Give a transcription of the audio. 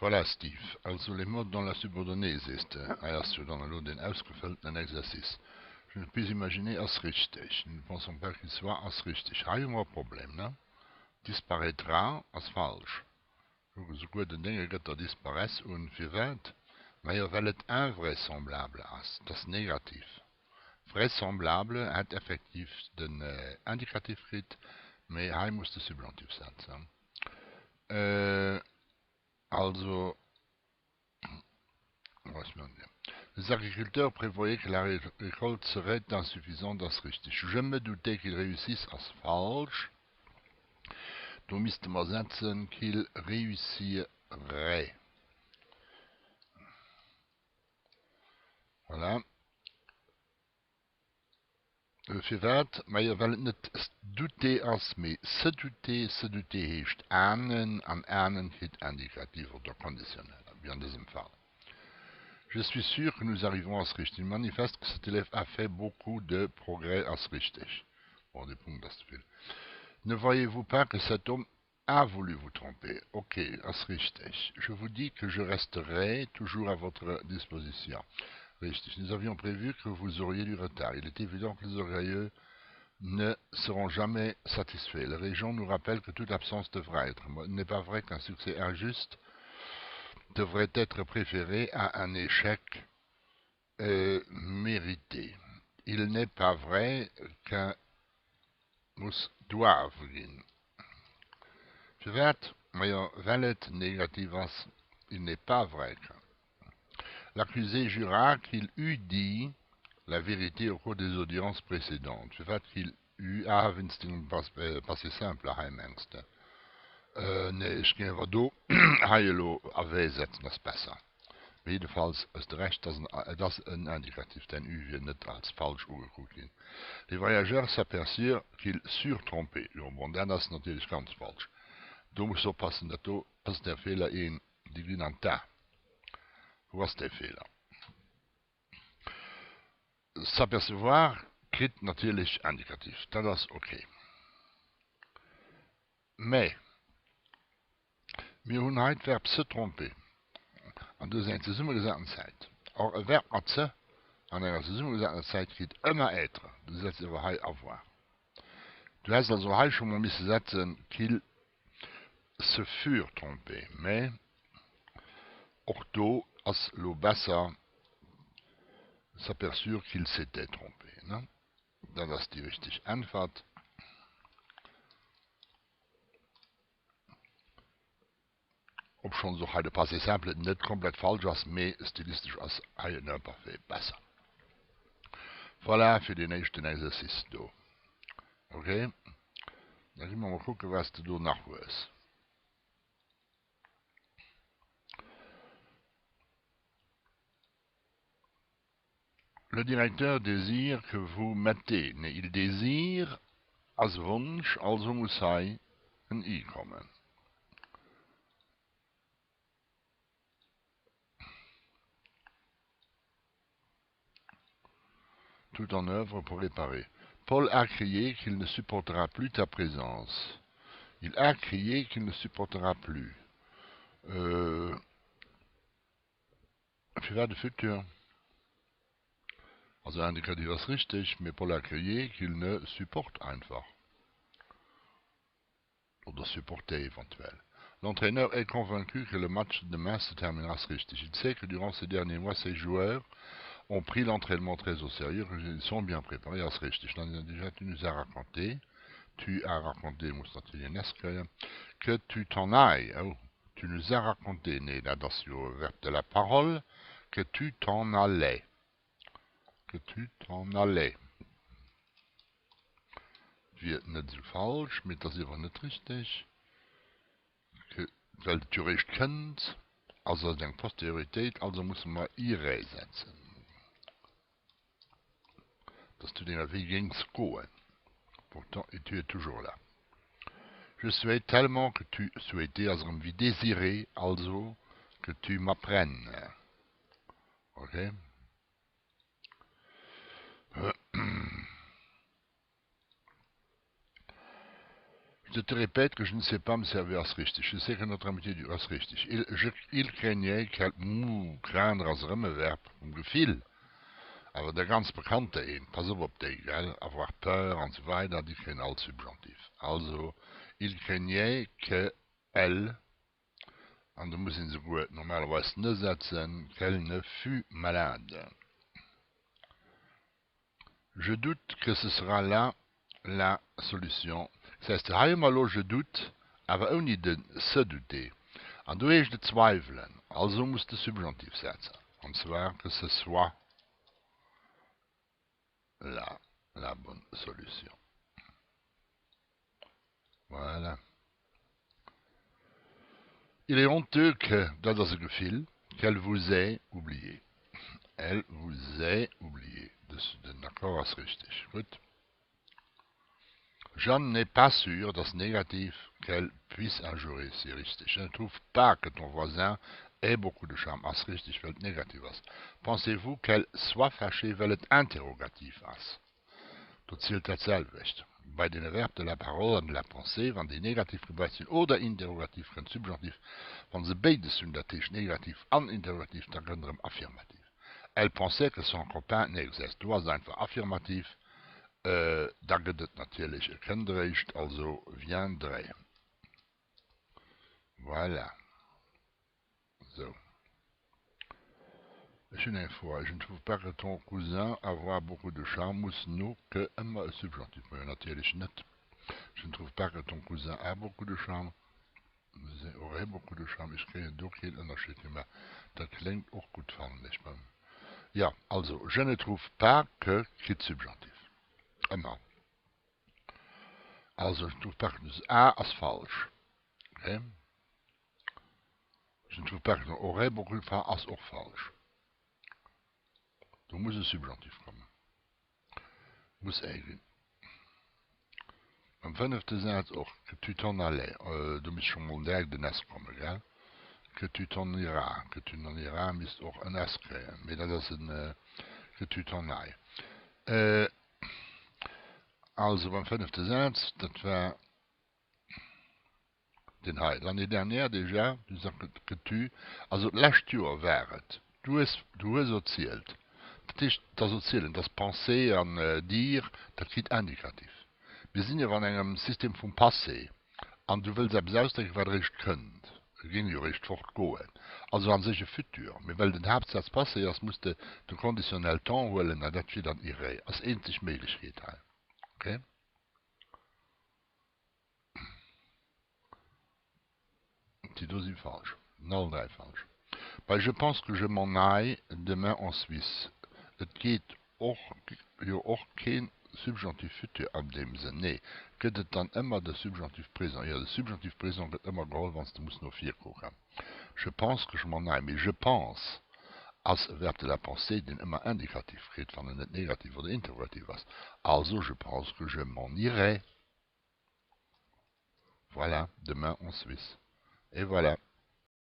Voilà, Steve. Also les mots dans la subordonnée ist erst dans le lot den ausgefüllten Exercice. Je ne peux imaginer als richtig. Nous ne pensons pas qu'il soit als richtig. Hier haben wir ein Problem, ne? Disparaîtra als falsch. So gute Dinge gibt disparaissent und für wert, mais weil es invraisemblable ist. Das ist negativ. Vraisemblable hat effektiv den Indikativ gekriegt, mais hier muss der Substantiv sein. Also, was man dit. Les agriculteurs prévoyaient que la récolte serait insuffisante als richtig. Je me doutais qu'ils réussissent als falsch. Donc, müsste man setzen qu'ils réussiraient. Voilà. Für wert, maar je wel niet douter als mee. Se douter heeft ahnen, an ahnen geht indikativ oder conditionnel, wie in diesem Fall. Je suis sûr que nous arriverons à ce richtig. Il manifeste que cet élève a fait beaucoup de progrès à ce richtig. Bon, des points d'astil. Ne voyez-vous pas que cet homme a voulu vous tromper? Ok, à ce richtig. Je vous dis que je resterai toujours à votre disposition. Richtig. Nous avions prévu que vous auriez du retard. Il est évident que les orgueilleux ne seront jamais satisfaits. La région nous rappelle que toute absence devra être. Il n'est pas vrai qu'un succès injuste devrait être préféré à un échec mérité. Il n'est pas vrai qu'un muss doivent. Verwert, maar wel het negatief was, il n'est pas vrai que. L'accusé jura qu'il eût dit la vérité au cours des audiences précédentes. Verwert qu'il eût, wenn es den passé simple heimengste. Nee, ich gehe do, heilo setzen, das ist besser. Jedenfalls ist recht, das ein Indikativ, den U nicht als falsch angeguckt wird. Les voyageurs s'aperçurent qu'ils surtrompaient. Ja, bon, dann ist natürlich ganz falsch. Da muss so passen, dass der Fehler in die genannte. Was ist der Fehler? S'apercevoir kriegt natürlich Indikativ. Das ist okay. Mais, wir haben heute Verb se tromper. Und das ist zusammengesetzte Zeit. Auch ein Verb mit se an einer zusammengesetzten Zeit kriegt immer être. Du setzt aber hier avoir. Du hast also hier schon mal müssen setzen, qu'il se furent trompés. Mais, auch da ist lo besser s'aperçurent qu'il s'était trompé. Ne? Das ist die richtige Antwort. Ob schon so heute passé simple nicht komplett falsch ist, mais stilistisch ist heute nicht parfait besser. Voilà für den nächsten Exercice da. Okay? Dann gehen wir mal gucken, was du da nachweist. Le directeur désire que vous mettez. Nee, il désire als Wunsch, also muss hij ein I kommen. Tout en œuvre pour réparer. Paul a crié qu'il ne supportera plus ta présence. Il a crié qu'il ne supportera plus. Für de futur. Also Indikativ ist richtig, mais Paul a crié qu'il ne supporte einfach. Oder supporter éventuel. L'entraîneur est convaincu que le match de demain se terminera richtig. Il sait que durant ces derniers mois, ses joueurs ont pris l'entraînement très au sérieux, qu'ils sont bien préparés à ce richtig. Déjà, tu nous as raconté, que tu t'en ailles. Oh, tu nous as raconté, né là dans le verbe de la parole, que tu t'en allais. Que tu t'en allais. Wird nicht so falsch, mit das ist aber nicht richtig. Weil du recht kennst, also den Posteriorität, also muss man ihre setzen. Dass du den Weg gingst gehen. Pourtant, et tu es toujours là. Je souhaite tellement que tu souhaitais, also wie désirer, also que tu m'apprennes. Ok? Je te répète que je ne sais pas me servir als richtig. Je sais que notre amitié dure als richtig. Il craignait, ik had craindre als remmenwerp, gefiel. Aber der ganz bekannte pass auf die, gell, avoir peur und so weiter, die kennen als Substantiv. Also, il craignait que elle, und du musst ihn so gut normalerweise ne setzen, qu'elle ne fût malade. Je doute que ce sera là la solution. Das heißt, einmal je doute, aber auch nicht se douter. Und du hast de zweifeln, also musst du Substantiv setzen. Und zwar, que ce soit la bonne solution. Voilà. Il est honteux que, dans ce gefühl, qu'elle vous ait oublié. Elle vous ait oublié. D'accord, c'est richtig. Gut. Je n'ai pas sûr, das Négatif, qu'elle puisse injurer, c'est richtig. Je ne trouve pas que ton voisin ait beaucoup de charme, als richtig, weil negativ ist. Pensez-vous qu'elle soit fâchée, weil het interrogativ ist? Du zählt dasselbe. Bei den Verben de la parole und de la pensée, wenn die negativ gebracht sind oder interrogativ, kein Substantiv, wenn sie beide sind, das ist negativ und interrogativ, dann können wir affirmativ. Elle pensait que son copain n'existe. Du hast einfach affirmativ, da geht es natürlich erkennrecht, also viendrait. Voilà. So. Je ne trouve pas que ton cousin avoir beaucoup de charme, muss nur que immer substantiv. Mais natürlich nicht. Je ne trouve pas que ton cousin a beaucoup de charme. Sie aurait beaucoup de charme. Ich kriege doch keinen Unterschied mehr. Das klingt auch gut von nicht. Ja, also, je ne trouve pas que quitte substantiv. Immer. Also, je ne trouve pas que das A ist falsch. Okay? Je ne trouve pas que ton aurait beaucoup de charme ist auch falsch. Du musst ein Substantiv kommen. Muss eigentlich. Am 5. Satz auch, que tu t'en allais. Du musst schon mal direkt den S kommen, gell? Que tu t'en iras. Que tu t'en iras, musst auch ein S kriegen. Mais das ist ein, que tu t'en ailles. Also beim 5. Satz, das war den Heil. L'année dernière déjà, du sagst que tu, also last year wäret. Du hast erzählt. Das ist das Erzählen, das Penser an dir, das geht indikativ. Wir sind ja an einem System vom Passé. Und du willst selbst ausdrücken, was du recht könnt. Ging ja recht fortgehen. Also an sich ein Futur. Aber weil den Hauptsatz Passé ist, musst du den konditionellen Temps holen, und das wird dann irre. Als einzig Möglichkeit. Okay? Die Dosis falsch. 03 falsch. Weil je pense que je m'en aille demain en Suisse. Es geht auch kein Substantiv Futur ab dem Sinn. Nee, geht es dann immer der Substantiv Présent. Ja, der Substantiv Présent wird immer geholt, wenn du musst nur 4 gucken. Je pense que je m'en aille, mais je pense, als Verb de la pensée, den immer indikativ geht, wenn er nicht negativ oder interrogativ ist. Also, je pense que je m'en irai. Voilà, demain en Suisse. Et voilà.